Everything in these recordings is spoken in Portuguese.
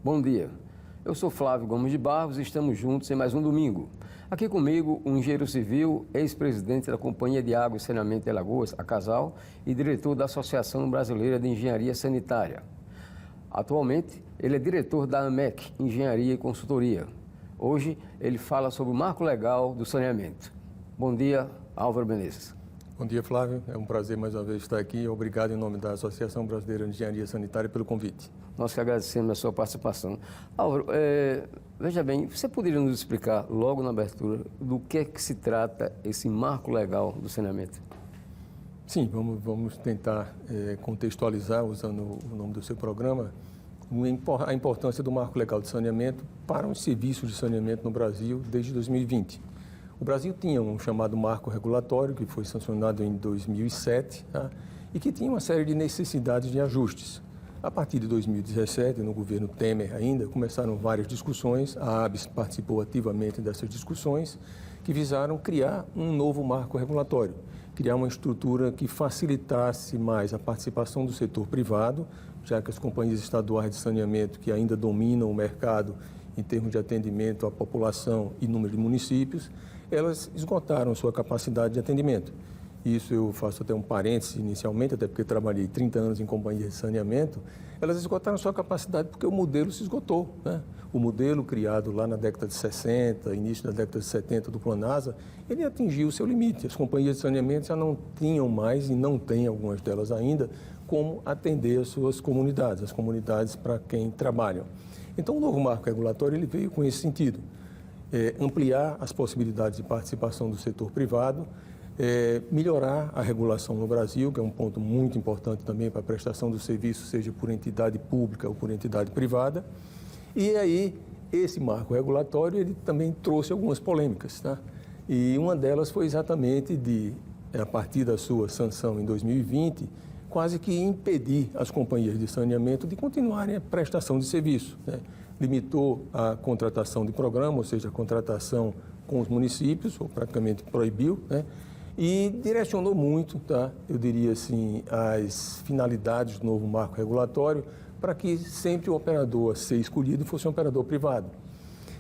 Bom dia, eu sou Flávio Gomes de Barros e estamos juntos em mais um domingo. Aqui comigo, o engenheiro civil, ex-presidente da Companhia de Água e Saneamento de Alagoas, a Casal, e diretor da Associação Brasileira de Engenharia Sanitária. Atualmente, ele é diretor da AMEC, Engenharia e Consultoria. Hoje, ele fala sobre o marco legal do saneamento. Bom dia, Álvaro Menezes. Bom dia, Flávio. É um prazer mais uma vez estar aqui. Obrigado em nome da Associação Brasileira de Engenharia Sanitária pelo convite. Nós que agradecemos a sua participação. Álvaro, veja bem, você poderia nos explicar logo na abertura do que é que se trata esse marco legal do saneamento? Sim, vamos tentar contextualizar, usando o nome do seu programa, a importância do marco legal de saneamento para os serviços de saneamento no Brasil desde 2020. O Brasil tinha um chamado marco regulatório, que foi sancionado em 2007, tá? E que tinha uma série de necessidades de ajustes. A partir de 2017, no governo Temer ainda, começaram várias discussões, a ABS participou ativamente dessas discussões, que visaram criar um novo marco regulatório, criar uma estrutura que facilitasse mais a participação do setor privado, já que as companhias estaduais de saneamento, que ainda dominam o mercado em termos de atendimento à população e número de municípios, elas esgotaram sua capacidade de atendimento. Isso eu faço até um parêntese inicialmente, até porque trabalhei 30 anos em companhia de saneamento. Elas esgotaram sua capacidade porque o modelo se esgotou, né? O modelo criado lá na década de 60, início da década de 70 do Planasa, ele atingiu o seu limite. As companhias de saneamento já não tinham mais, e não têm algumas delas ainda, como atender as suas comunidades, as comunidades para quem trabalham. Então, o novo marco regulatório ele veio com esse sentido. Ampliar as possibilidades de participação do setor privado, melhorar a regulação no Brasil, que é um ponto muito importante também para a prestação do serviço, seja por entidade pública ou por entidade privada. E aí, esse marco regulatório, ele também trouxe algumas polêmicas, tá? E uma delas foi exatamente a partir da sua sanção em 2020, quase que impedir as companhias de saneamento de continuarem a prestação de serviço, né? Limitou a contratação de programa, ou seja, a contratação com os municípios, ou praticamente proibiu, né? E direcionou muito, tá? Eu diria assim, as finalidades do novo marco regulatório para que sempre o operador a ser escolhido fosse um operador privado.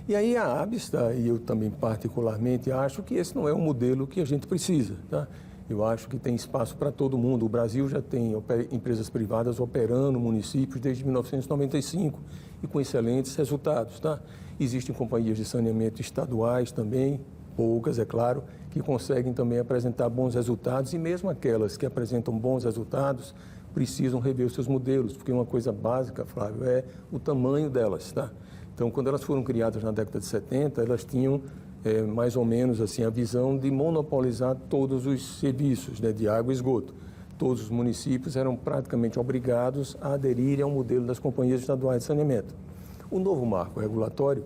E aí a ABS, tá? E eu também particularmente acho que esse não é o modelo que a gente precisa, tá? Eu acho que tem espaço para todo mundo. O Brasil já tem empresas privadas operando municípios desde 1995 e com excelentes resultados, tá? Existem companhias de saneamento estaduais também, poucas, é claro, que conseguem também apresentar bons resultados, e mesmo aquelas que apresentam bons resultados precisam rever os seus modelos, porque uma coisa básica, Flávio, é o tamanho delas, tá? Então, quando elas foram criadas na década de 70, elas tinham mais ou menos assim a visão de monopolizar todos os serviços, né, de água e esgoto. Todos os municípios eram praticamente obrigados a aderirem ao modelo das companhias estaduais de saneamento. O novo marco regulatório,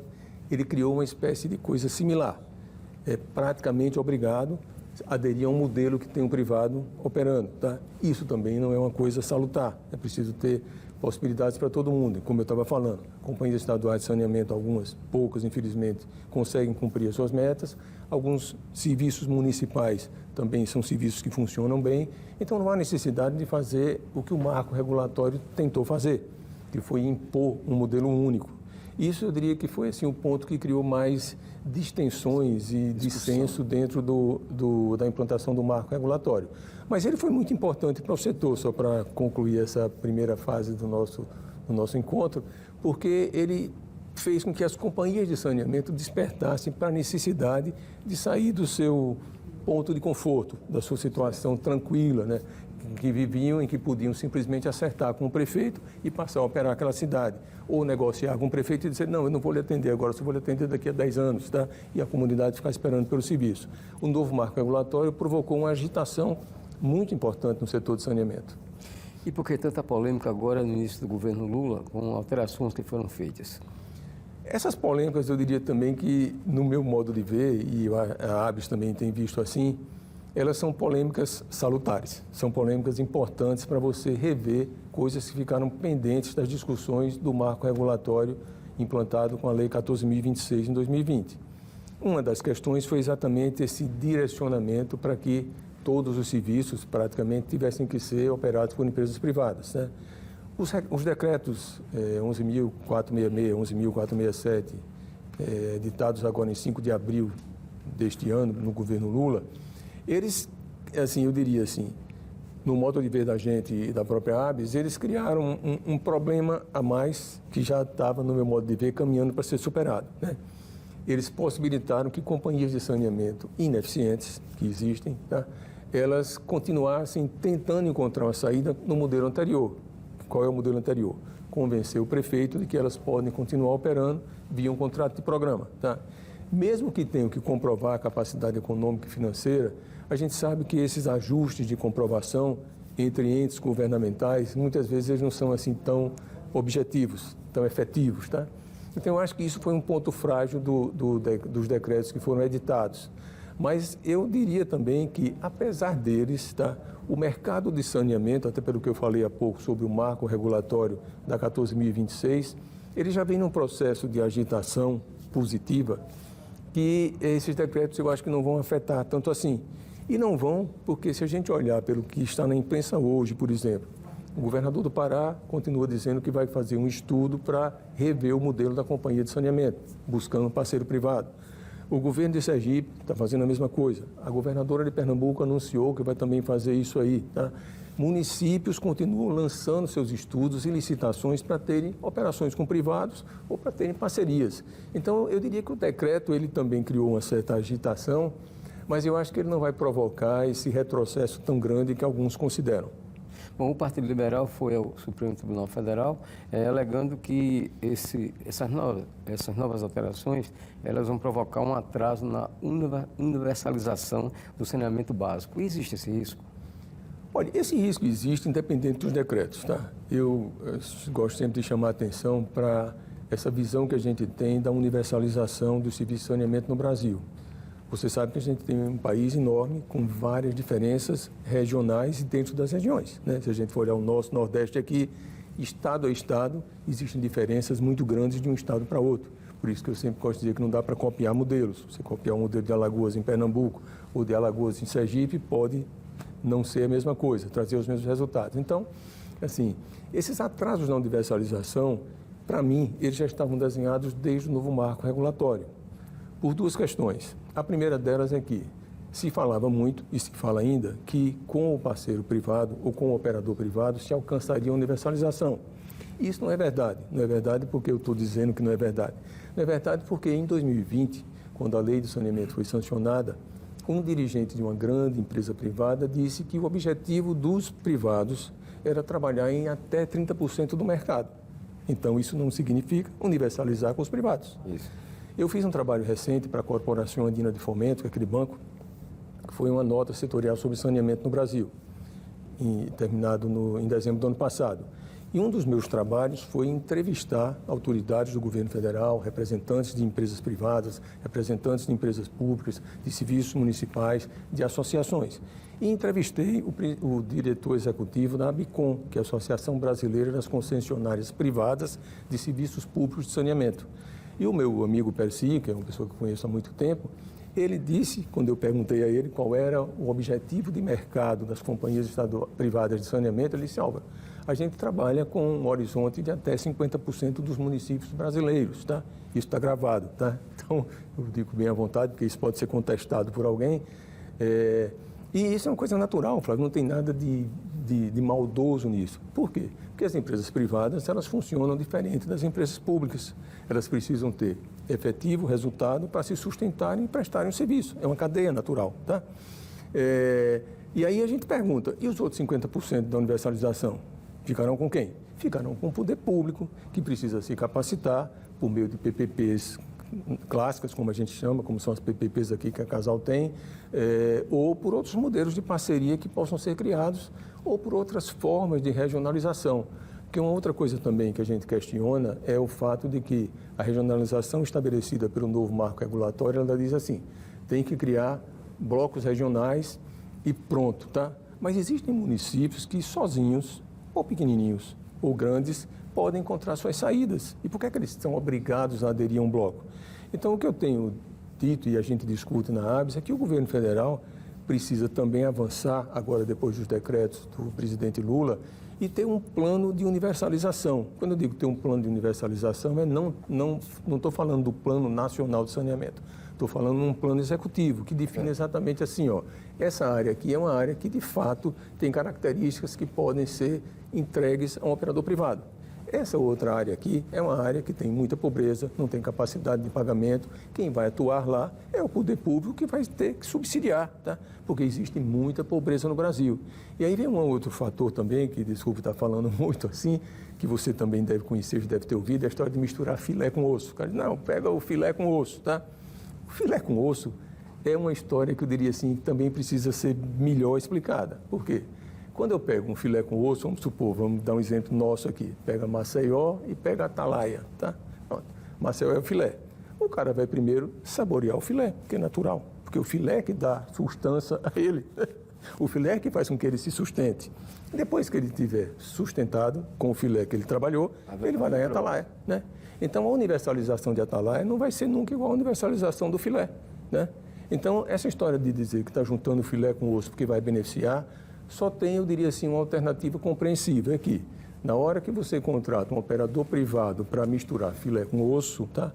ele criou uma espécie de coisa similar. É praticamente obrigado a aderir a um modelo que tem um privado operando, tá? Isso também não é uma coisa salutar. É preciso ter possibilidades para todo mundo. Como eu estava falando, companhias estaduais de saneamento, algumas, poucas, infelizmente, conseguem cumprir as suas metas. Alguns serviços municipais também são serviços que funcionam bem. Então, não há necessidade de fazer o que o marco regulatório tentou fazer, que foi impor um modelo único. Isso eu diria que foi assim, o ponto que criou mais distensões e dissenso dentro da implantação do marco regulatório. Mas ele foi muito importante para o setor, só para concluir essa primeira fase do nosso encontro, porque ele fez com que as companhias de saneamento despertassem para a necessidade de sair do seu ponto de conforto, da sua situação tranquila, né? Que viviam em que podiam simplesmente acertar com o prefeito e passar a operar aquela cidade. Ou negociar com o prefeito e dizer, não, eu não vou lhe atender agora, só vou lhe atender daqui a 10 anos, tá? E a comunidade ficar esperando pelo serviço. O novo marco regulatório provocou uma agitação muito importante no setor de saneamento. E por que tanta polêmica agora no início do governo Lula, com alterações que foram feitas? Essas polêmicas, eu diria também que, no meu modo de ver, e a ABS também tem visto assim, elas são polêmicas salutares, são polêmicas importantes para você rever coisas que ficaram pendentes das discussões do marco regulatório implantado com a Lei 14.026 em 2020. Uma das questões foi exatamente esse direcionamento para que todos os serviços praticamente tivessem que ser operados por empresas privadas, né? Os decretos 11.466, 11.467, editados agora em 5 de abril deste ano, no governo Lula, eles, assim, eu diria assim, no modo de ver da gente e da própria ABS, eles criaram um problema a mais que já estava, no meu modo de ver, caminhando para ser superado, né? Eles possibilitaram que companhias de saneamento ineficientes, que existem, tá? Elas continuassem tentando encontrar uma saída no modelo anterior. Qual é o modelo anterior? Convencer o prefeito de que elas podem continuar operando via um contrato de programa, tá? Mesmo que tenham que comprovar a capacidade econômica e financeira, a gente sabe que esses ajustes de comprovação entre entes governamentais, muitas vezes eles não são assim tão objetivos, tão efetivos, tá? Então, eu acho que isso foi um ponto frágil dos decretos que foram editados. Mas eu diria também que, apesar deles, tá, o mercado de saneamento, até pelo que eu falei há pouco sobre o marco regulatório da 14.026, ele já vem num processo de agitação positiva que esses decretos eu acho que não vão afetar tanto assim. E não vão porque, se a gente olhar pelo que está na imprensa hoje, por exemplo, o governador do Pará continua dizendo que vai fazer um estudo para rever o modelo da companhia de saneamento, buscando um parceiro privado. O governo de Sergipe está fazendo a mesma coisa. A governadora de Pernambuco anunciou que vai também fazer isso aí, tá? Municípios continuam lançando seus estudos e licitações para terem operações com privados ou para terem parcerias. Então, eu diria que o decreto ele também criou uma certa agitação, mas eu acho que ele não vai provocar esse retrocesso tão grande que alguns consideram. Bom, o Partido Liberal foi ao Supremo Tribunal Federal alegando que essas novas alterações elas vão provocar um atraso na universalização do saneamento básico. Existe esse risco? Olha, esse risco existe independente dos decretos, tá? Eu gosto sempre de chamar a atenção para essa visão que a gente tem da universalização do serviço de saneamento no Brasil. Você sabe que a gente tem um país enorme, com várias diferenças regionais e dentro das regiões, né? Se a gente for olhar o nosso Nordeste aqui, estado a estado, existem diferenças muito grandes de um estado para outro. Por isso que eu sempre gosto de dizer que não dá para copiar modelos. Você copiar um modelo de Alagoas em Pernambuco ou de Alagoas em Sergipe, pode não ser a mesma coisa, trazer os mesmos resultados. Então, assim, esses atrasos na universalização, para mim, eles já estavam desenhados desde o novo marco regulatório, por duas questões. A primeira delas é que se falava muito, e se fala ainda, que com o parceiro privado ou com o operador privado se alcançaria a universalização. Isso não é verdade. Não é verdade porque eu estou dizendo que não é verdade. Não é verdade porque em 2020, quando a lei de saneamento foi sancionada, um dirigente de uma grande empresa privada disse que o objetivo dos privados era trabalhar em até 30% do mercado. Então, isso não significa universalizar com os privados. Isso. Eu fiz um trabalho recente para a Corporação Andina de Fomento, que é aquele banco, que foi uma nota setorial sobre saneamento no Brasil, terminado em dezembro do ano passado. E um dos meus trabalhos foi entrevistar autoridades do governo federal, representantes de empresas privadas, representantes de empresas públicas, de serviços municipais, de associações. E entrevistei o diretor executivo da ABICOM, que é a Associação Brasileira das Concessionárias Privadas de Serviços Públicos de Saneamento. E o meu amigo Percy, que é uma pessoa que eu conheço há muito tempo, ele disse, quando eu perguntei a ele qual era o objetivo de mercado das companhias privadas de saneamento, ele disse, Álvaro, a gente trabalha com um horizonte de até 50% dos municípios brasileiros, tá? Isso está gravado, tá? Então, eu digo bem à vontade, porque isso pode ser contestado por alguém. E isso é uma coisa natural, Flávio, não tem nada de maldoso nisso. Por quê? Porque as empresas privadas, elas funcionam diferente das empresas públicas. Elas precisam ter efetivo resultado para se sustentarem e prestarem um serviço. É uma cadeia natural, tá? E aí a gente pergunta, e os outros 50% da universalização? Ficarão com quem? Ficarão com o poder público, que precisa se capacitar por meio de PPPs clássicas, como a gente chama, como são as PPPs aqui que a Casal tem, ou por outros modelos de parceria que possam ser criados, ou por outras formas de regionalização. Porque uma outra coisa também que a gente questiona é o fato de que a regionalização estabelecida pelo novo marco regulatório, ela diz assim, tem que criar blocos regionais e pronto, tá? Mas existem municípios que sozinhos, ou pequenininhos, ou grandes, podem encontrar suas saídas. E por que é que eles são obrigados a aderir a um bloco? Então, o que eu tenho dito, e a gente discute na ABS, é que o governo federal precisa também avançar, agora depois dos decretos do presidente Lula, e ter um plano de universalização. Quando eu digo ter um plano de universalização, não estou falando do Plano Nacional de Saneamento, estou falando de um plano executivo que define exatamente assim, ó, essa área aqui é uma área que de fato tem características que podem ser entregues a um operador privado. Essa outra área aqui é uma área que tem muita pobreza, não tem capacidade de pagamento. Quem vai atuar lá é o poder público que vai ter que subsidiar, tá? Porque existe muita pobreza no Brasil. E aí vem um outro fator também, que, desculpe estar falando muito assim, que você também deve conhecer, deve ter ouvido, é a história de misturar filé com osso. O cara diz, não, pega o filé com osso, tá? O filé com osso é uma história que eu diria assim, que também precisa ser melhor explicada. Por quê? Quando eu pego um filé com osso, vamos supor, vamos dar um exemplo nosso aqui, pega Maceió e pega Atalaia, tá? Pronto. Maceió é o filé. O cara vai primeiro saborear o filé, que é natural, porque o filé que dá sustância a ele. O filé que faz com que ele se sustente. Depois que ele tiver sustentado com o filé que ele trabalhou, ele vai lá em Atalaia, né? Então, a universalização de Atalaia não vai ser nunca igual à universalização do filé, né? Então, essa história de dizer que está juntando o filé com o osso porque vai beneficiar, só tem, eu diria assim, uma alternativa compreensível, é que na hora que você contrata um operador privado para misturar filé com osso, tá?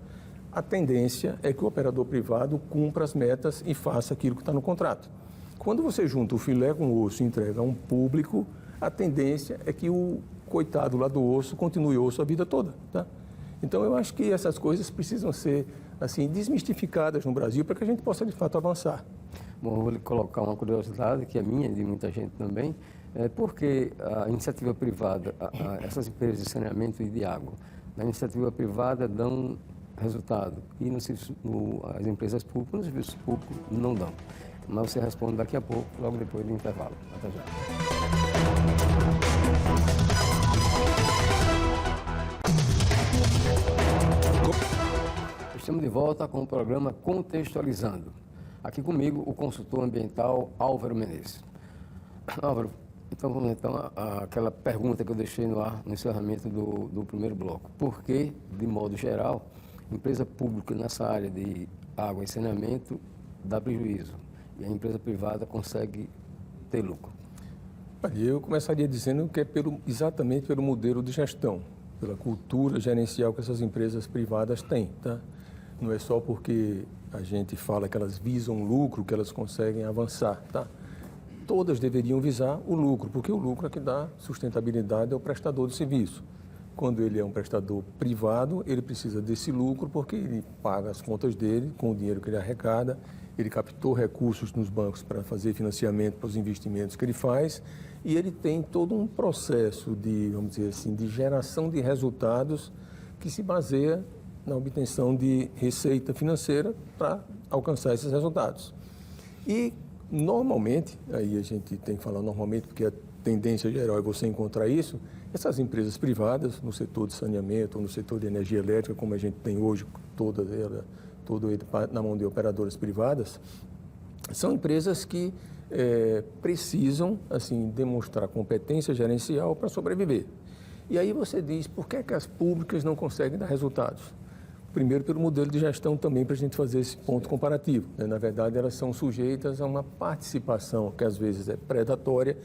A tendência é que o operador privado cumpra as metas e faça aquilo que está no contrato. Quando você junta o filé com o osso e entrega a um público, a tendência é que o coitado lá do osso continue osso a vida toda, tá? Então, eu acho que essas coisas precisam ser, assim, desmistificadas no Brasil para que a gente possa, de fato, avançar. Bom, eu vou lhe colocar uma curiosidade, que é minha e de muita gente também, porque a iniciativa privada, essas empresas de saneamento e de água, na iniciativa privada dão resultado e as empresas públicas, no serviço público, não dão. Mas você responde daqui a pouco, logo depois do intervalo. Até já. Estamos de volta com o programa Contextualizando. Aqui comigo o consultor ambiental Álvaro Menezes. Álvaro, então vamos àquela pergunta que eu deixei no ar no encerramento do primeiro bloco. Por que, de modo geral, empresa pública nessa área de água e saneamento dá prejuízo e a empresa privada consegue ter lucro? Eu começaria dizendo que é exatamente pelo modelo de gestão, pela cultura gerencial que essas empresas privadas têm, tá? Não é só porque a gente fala que elas visam lucro que elas conseguem avançar, tá? Todas deveriam visar o lucro, porque o lucro é que dá sustentabilidade ao prestador de serviço. Quando ele é um prestador privado, ele precisa desse lucro porque ele paga as contas dele com o dinheiro que ele arrecada, ele captou recursos nos bancos para fazer financiamento para os investimentos que ele faz e ele tem todo um processo de, vamos dizer assim, de geração de resultados que se baseia na obtenção de receita financeira para alcançar esses resultados. E, normalmente, aí a gente tem que falar normalmente, porque a tendência geral é você encontrar isso, essas empresas privadas, no setor de saneamento ou no setor de energia elétrica, como a gente tem hoje, todo ele na mão de operadoras privadas, são empresas que precisam, assim, demonstrar competência gerencial para sobreviver. E aí você diz, por que é que as públicas não conseguem dar resultados? Primeiro, pelo modelo de gestão também, para a gente fazer esse ponto comparativo, né? Na verdade, elas são sujeitas a uma participação, que às vezes é predatória,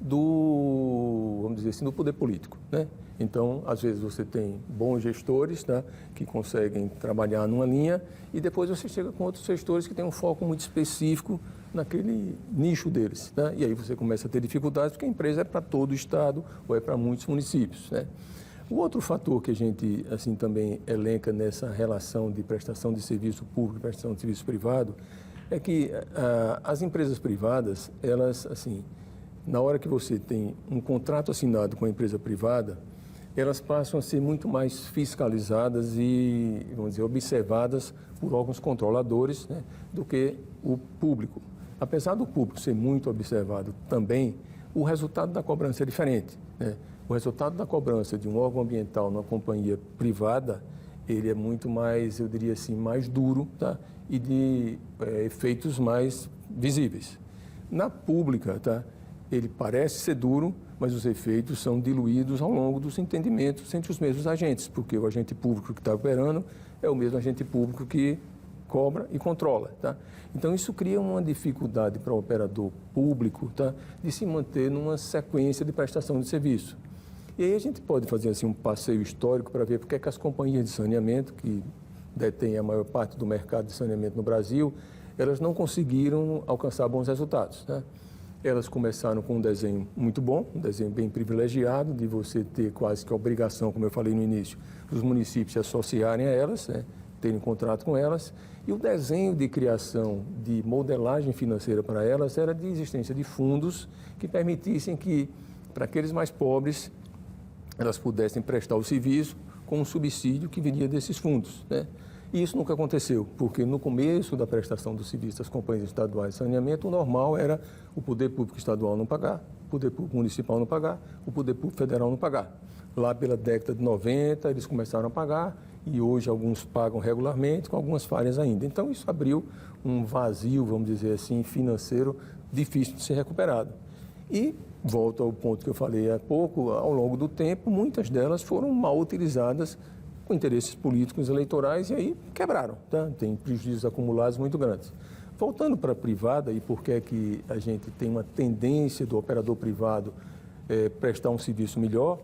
vamos dizer assim, do poder político, né? Então, às vezes você tem bons gestores, tá, que conseguem trabalhar numa linha e depois você chega com outros gestores que têm um foco muito específico naquele nicho deles, né? E aí você começa a ter dificuldades porque a empresa é para todo o estado ou é para muitos municípios, né? O outro fator que a gente, assim, também elenca nessa relação de prestação de serviço público e prestação de serviço privado é que as empresas privadas, elas, assim, na hora que você tem um contrato assinado com a empresa privada, elas passam a ser muito mais fiscalizadas e, vamos dizer, observadas por órgãos controladores, né, do que o público. Apesar do público ser muito observado também, o resultado da cobrança é diferente, né? O resultado da cobrança de um órgão ambiental numa companhia privada, ele é muito mais, eu diria assim, mais duro, tá? E de efeitos mais visíveis. Na pública, tá? Ele parece ser duro, mas os efeitos são diluídos ao longo dos entendimentos entre os mesmos agentes, porque o agente público que está operando é o mesmo agente público que cobra e controla, tá? Então, isso cria uma dificuldade para o operador público, tá, de se manter numa sequência de prestação de serviço. E aí a gente pode fazer assim, um passeio histórico para ver porque é que as companhias de saneamento, que detêm a maior parte do mercado de saneamento no Brasil, elas não conseguiram alcançar bons resultados, né? Elas começaram com um desenho muito bom, um desenho bem privilegiado, de você ter quase que a obrigação, como eu falei no início, dos municípios se associarem a elas, né, terem contrato com elas, e o desenho de criação de modelagem financeira para elas era de existência de fundos que permitissem que, para aqueles mais pobres, elas pudessem prestar o serviço com um subsídio que viria desses fundos, né? E isso nunca aconteceu, porque no começo da prestação do serviço das companhias estaduais de saneamento, o normal era o poder público estadual não pagar, o poder público municipal não pagar, o poder público federal não pagar. Lá pela década de 90, eles começaram a pagar e hoje alguns pagam regularmente, com algumas falhas ainda. Então, isso abriu um vazio, vamos dizer assim, financeiro difícil de ser recuperado. E, volto ao ponto que eu falei há pouco, ao longo do tempo, muitas delas foram mal utilizadas com interesses políticos eleitorais e aí quebraram, tá? Tem prejuízos acumulados muito grandes. Voltando para a privada, e por que é que a gente tem uma tendência do operador privado prestar um serviço melhor,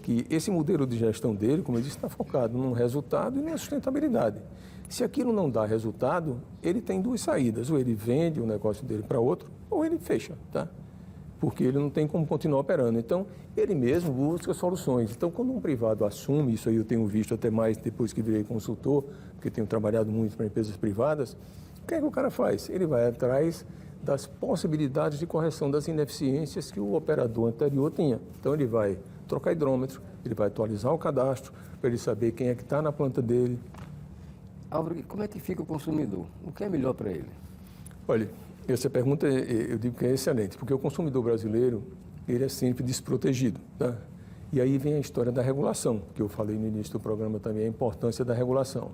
que esse modelo de gestão dele, como eu disse, está focado num resultado e numa sustentabilidade. Se aquilo não dá resultado, ele tem duas saídas, ou ele vende o negócio dele para outro, ou ele fecha, tá? Porque ele não tem como continuar operando. Então, ele mesmo busca soluções. Então, quando um privado assume, isso aí eu tenho visto até mais depois que virei consultor, porque tenho trabalhado muito para empresas privadas, o que é que o cara faz? Ele vai atrás das possibilidades de correção das ineficiências que o operador anterior tinha. Então, ele vai trocar hidrômetro, ele vai atualizar o cadastro, para ele saber quem é que está na planta dele. Álvaro, como é que fica o consumidor? O que é melhor para ele? Olha, essa pergunta eu digo que é excelente, porque o consumidor brasileiro, ele é sempre desprotegido, tá? E aí vem a história da regulação, que eu falei no início do programa também, a importância da regulação.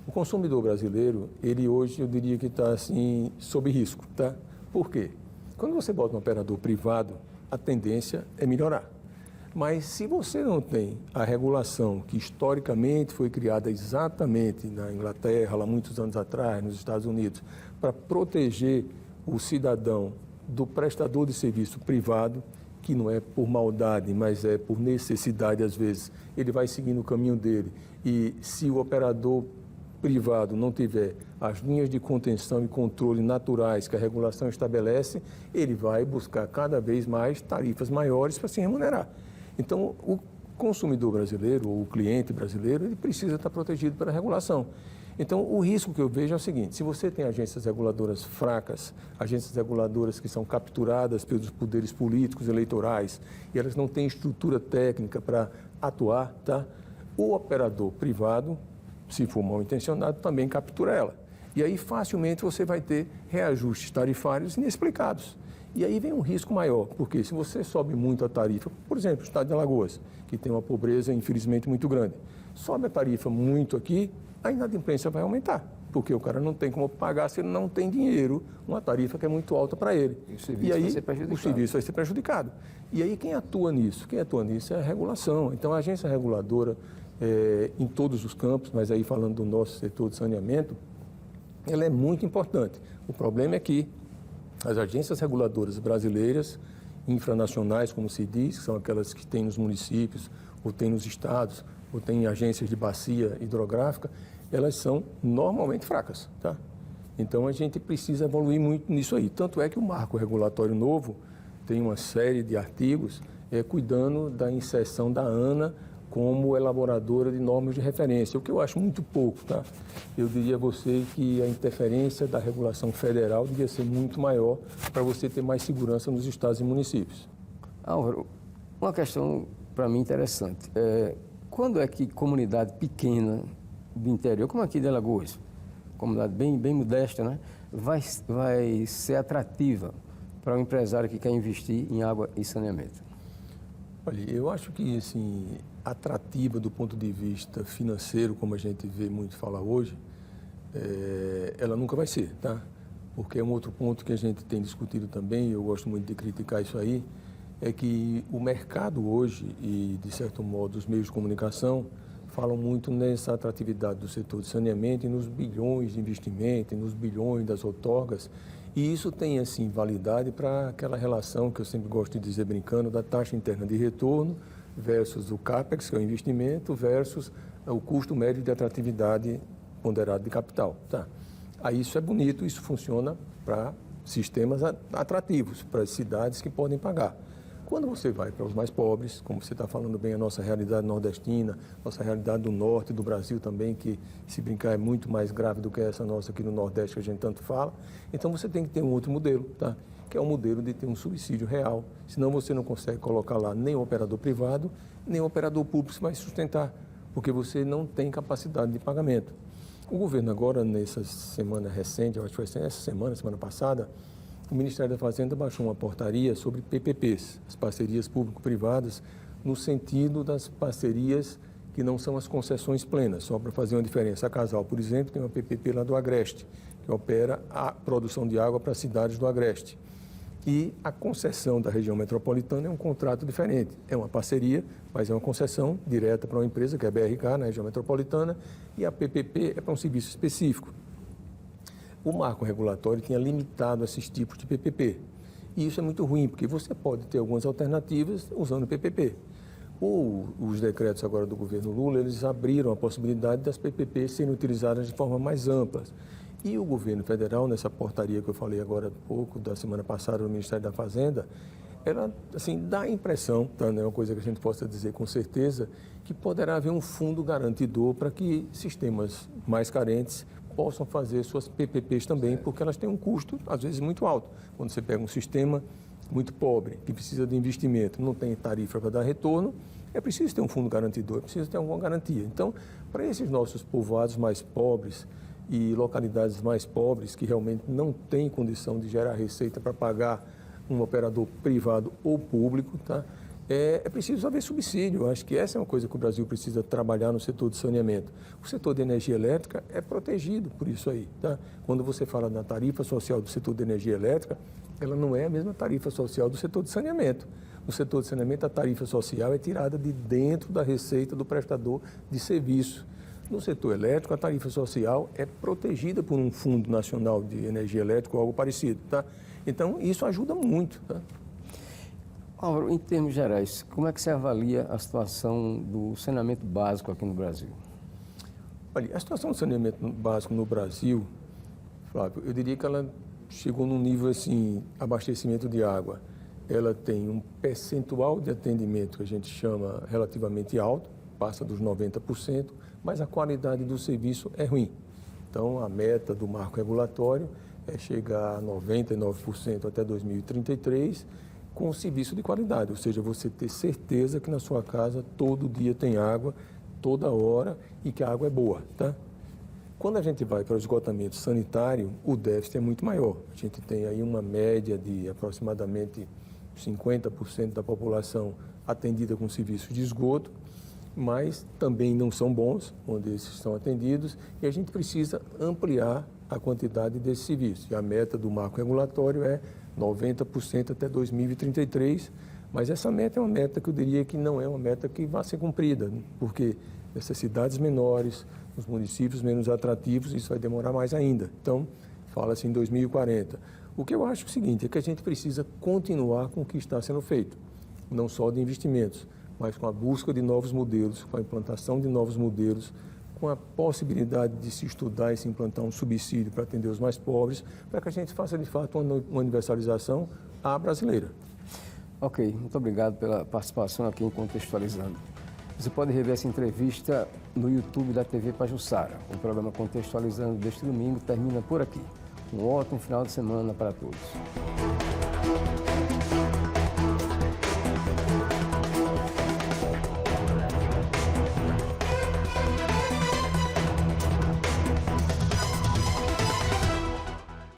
O consumidor brasileiro, ele hoje, eu diria que está assim, sob risco, tá? Por quê? Quando você bota um operador privado, a tendência é melhorar. Mas se você não tem a regulação que historicamente foi criada exatamente na Inglaterra, lá muitos anos atrás, nos Estados Unidos, para proteger o cidadão do prestador de serviço privado, que não é por maldade, mas é por necessidade, às vezes, ele vai seguindo o caminho dele. E se o operador privado não tiver as linhas de contenção e controle naturais que a regulação estabelece, ele vai buscar cada vez mais tarifas maiores para se remunerar. Então, o consumidor brasileiro, ou o cliente brasileiro, ele precisa estar protegido pela regulação. Então, o risco que eu vejo é o seguinte: se você tem agências reguladoras fracas, agências reguladoras que são capturadas pelos poderes políticos eleitorais, e elas não têm estrutura técnica para atuar, tá? O operador privado, se for mal intencionado, também captura ela. E aí, facilmente, você vai ter reajustes tarifários inexplicados. E aí vem um risco maior, porque se você sobe muito a tarifa, por exemplo, o estado de Alagoas, que tem uma pobreza, infelizmente, muito grande, sobe a tarifa muito aqui, a inadimplência vai aumentar, porque o cara não tem como pagar se ele não tem dinheiro, uma tarifa que é muito alta para ele. E aí o serviço vai ser prejudicado. E aí quem atua nisso? Quem atua nisso é a regulação. Então a agência reguladora, em todos os campos, mas aí falando do nosso setor de saneamento, ela é muito importante. O problema é que as agências reguladoras brasileiras, infranacionais, como se diz, que são aquelas que tem nos municípios, ou tem nos estados, ou tem agências de bacia hidrográfica, elas são normalmente fracas, tá? Então, a gente precisa evoluir muito nisso aí. Tanto é que o marco regulatório novo tem uma série de artigos cuidando da inserção da ANA como elaboradora de normas de referência, o que eu acho muito pouco, tá? Eu diria a você que a interferência da regulação federal devia ser muito maior para você ter mais segurança nos estados e municípios. Álvaro, uma questão para mim interessante. Quando é que comunidade pequena do interior, como aqui de Alagoas, comunidade bem modesta, né, vai ser atrativa para um empresário que quer investir em água e saneamento? Olha, eu acho que, assim, atrativa do ponto de vista financeiro, como a gente vê muito falar hoje, ela nunca vai ser, tá? Porque é um outro ponto que a gente tem discutido também, eu gosto muito de criticar isso aí, é que o mercado hoje e, de certo modo, os meios de comunicação falam muito nessa atratividade do setor de saneamento e nos bilhões de investimento, e nos bilhões das outorgas. E isso tem, assim, validade para aquela relação que eu sempre gosto de dizer brincando, da taxa interna de retorno versus o CAPEX, que é o investimento, versus o custo médio de atratividade ponderado de capital. Tá? Aí isso é bonito, isso funciona para sistemas atrativos, para as cidades que podem pagar. Quando você vai para os mais pobres, como você está falando bem, a nossa realidade nordestina, nossa realidade do norte do Brasil também, que se brincar é muito mais grave do que essa nossa aqui no Nordeste que a gente tanto fala, então você tem que ter um outro modelo, tá? Que é o modelo de ter um subsídio real, senão você não consegue colocar lá nem o operador privado, nem o operador público que vai sustentar, porque você não tem capacidade de pagamento. O governo agora, nessa semana recente, eu acho que foi essa semana passada, o Ministério da Fazenda baixou uma portaria sobre PPPs, as parcerias público-privadas, no sentido das parcerias que não são as concessões plenas, só para fazer uma diferença. A Casal, por exemplo, tem uma PPP lá do Agreste, que opera a produção de água para as cidades do Agreste. E a concessão da região metropolitana é um contrato diferente. É uma parceria, mas é uma concessão direta para uma empresa, que é a BRK, na região metropolitana, e a PPP é para um serviço específico. O marco regulatório tinha limitado esses tipos de PPP. E isso é muito ruim, porque você pode ter algumas alternativas usando PPP. Os decretos agora do governo Lula, eles abriram a possibilidade das PPPs serem utilizadas de forma mais ampla. E o governo federal, nessa portaria que eu falei agora há pouco, da semana passada, no Ministério da Fazenda, ela, assim, dá a impressão, tá, não é uma coisa que a gente possa dizer com certeza, que poderá haver um fundo garantidor para que sistemas mais carentes possam fazer suas PPPs também, porque elas têm um custo, às vezes, muito alto. Quando você pega um sistema muito pobre, que precisa de investimento, não tem tarifa para dar retorno, é preciso ter um fundo garantidor, é preciso ter alguma garantia. Então, para esses nossos povoados mais pobres e localidades mais pobres, que realmente não têm condição de gerar receita para pagar um operador privado ou público, tá? É preciso haver subsídio. Eu acho que essa é uma coisa que o Brasil precisa trabalhar no setor de saneamento. O setor de energia elétrica é protegido por isso aí. Tá? Quando você fala na tarifa social do setor de energia elétrica, ela não é a mesma tarifa social do setor de saneamento. No setor de saneamento, a tarifa social é tirada de dentro da receita do prestador de serviço. No setor elétrico, a tarifa social é protegida por um Fundo Nacional de Energia Elétrica ou algo parecido. Tá? Então, isso ajuda muito. Tá? Álvaro, em termos gerais, como é que você avalia a situação do saneamento básico aqui no Brasil? Olha, a situação do saneamento básico no Brasil, Flávio, eu diria que ela chegou num nível assim, abastecimento de água. Ela tem um percentual de atendimento que a gente chama relativamente alto, passa dos 90%, mas a qualidade do serviço é ruim. Então, a meta do marco regulatório é chegar a 99% até 2033, com um serviço de qualidade, ou seja, você ter certeza que na sua casa todo dia tem água, toda hora, e que a água é boa, tá? Quando a gente vai para o esgotamento sanitário, o déficit é muito maior. A gente tem aí uma média de aproximadamente 50% da população atendida com serviços de esgoto, mas também não são bons, onde esses são atendidos, e a gente precisa ampliar a quantidade desses serviços. E a meta do marco regulatório é 90% até 2033, mas essa meta é uma meta que eu diria que não é uma meta que vai ser cumprida, porque nessas cidades menores, nos municípios menos atrativos, isso vai demorar mais ainda. Então, fala-se em 2040. O que eu acho é o seguinte, é que a gente precisa continuar com o que está sendo feito, não só de investimentos, mas com a busca de novos modelos, com a implantação de novos modelos, com a possibilidade de se estudar e se implantar um subsídio para atender os mais pobres, para que a gente faça, de fato, uma universalização à brasileira. Ok, muito obrigado pela participação aqui em Contextualizando. Você pode rever essa entrevista no YouTube da TV Pajuçara. O programa Contextualizando deste domingo termina por aqui. Um ótimo final de semana para todos.